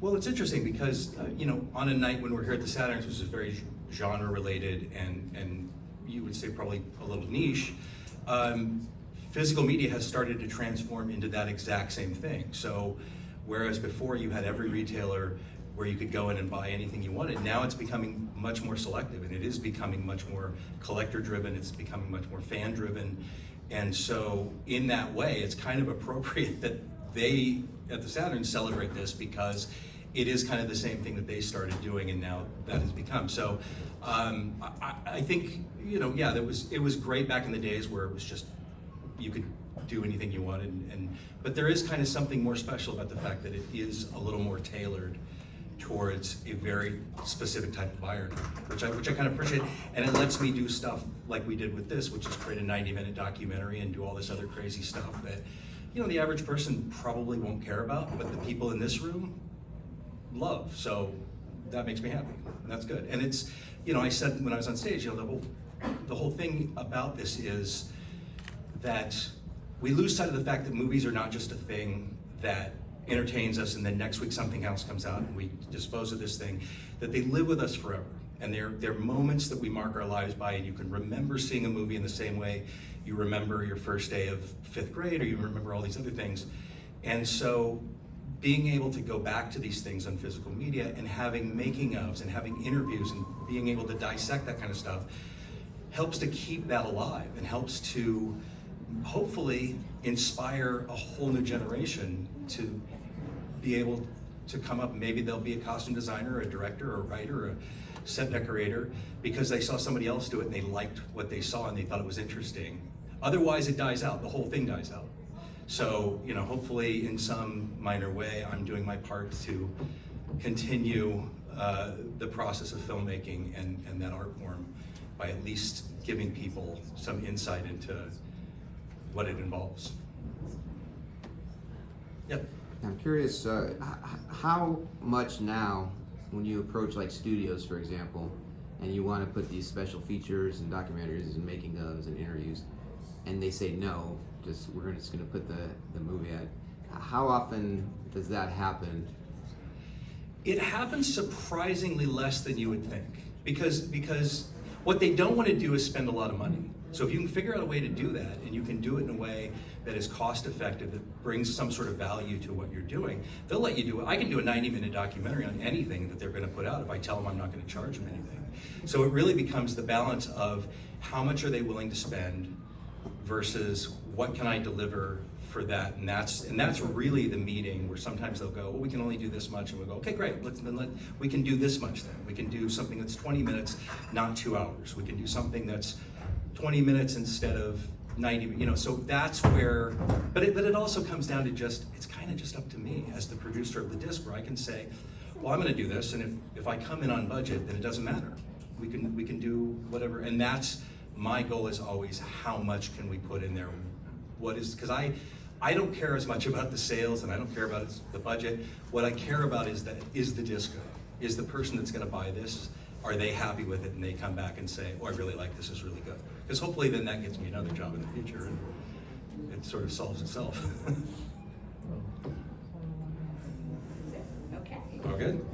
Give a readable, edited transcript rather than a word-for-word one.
Well, it's interesting because, on a night when we're here at the Saturn, which is very genre related and you would say probably a little niche, physical media has started to transform into that exact same thing. So whereas before you had every retailer where you could go in and buy anything you wanted, now it's becoming much more selective, and it is becoming much more collector driven, it's becoming much more fan driven. And so in that way, it's kind of appropriate that they at the Saturn celebrate this, because it is kind of the same thing that they started doing, and now that has become. So I think, it was great back in the days where it was just, you could do anything you wanted, but there is kind of something more special about the fact that it is a little more tailored towards a very specific type of buyer, which I kind of appreciate, and it lets me do stuff like we did with this, which is create a 90-minute documentary and do all this other crazy stuff that, the average person probably won't care about, but the people in this room love. So that makes me happy, and that's good. And it's, I said when I was on stage, the whole thing about this is that we lose sight of the fact that movies are not just a thing that entertains us and then next week something else comes out and we dispose of this thing, that they live with us forever. And they're moments that we mark our lives by, and you can remember seeing a movie in the same way you remember your first day of 5th grade, or you remember all these other things. And so being able to go back to these things on physical media and having making ofs and having interviews and being able to dissect that kind of stuff helps to keep that alive and helps to hopefully inspire a whole new generation to be able to come up. Maybe they'll be a costume designer, a director, or a writer, or a set decorator, because they saw somebody else do it and they liked what they saw and they thought it was interesting. Otherwise it dies out, the whole thing dies out. So, hopefully in some minor way, I'm doing my part to continue the process of filmmaking and that art form by at least giving people some insight into what it involves. Yep. I'm curious, how much now, when you approach like studios, for example, and you want to put these special features and documentaries and making ofs and interviews, and they say no, we're just going to put the movie out. How often does that happen? It happens surprisingly less than you would think, because what they don't want to do is spend a lot of money. So if you can figure out a way to do that, and you can do it in a way that is cost effective, that brings some sort of value to what you're doing, they'll let you do it. I can do a 90-minute documentary on anything that they're going to put out if I tell them I'm not going to charge them anything. So it really becomes the balance of how much are they willing to spend versus what can I deliver for that, and that's really the meeting where sometimes they'll go, well, we can only do this much, and we'll go, okay, great, we can do this much then. We can do something that's 20 minutes, not 2 hours. We can do something that's 20 minutes instead of 90, so that's where, but it also comes down to it's kind of just up to me as the producer of the disc, where I can say, well, I'm gonna do this, and if I come in on budget, then it doesn't matter. We can do whatever, and that's, my goal is always, how much can we put in there? Because I don't care as much about the sales, and I don't care about the budget. What I care about is the disc good? Is the person that's gonna buy this, are they happy with it, and they come back and say, oh, I really like this, is really good. Because hopefully then that gets me another job in the future, and it sort of solves itself. Okay. All good?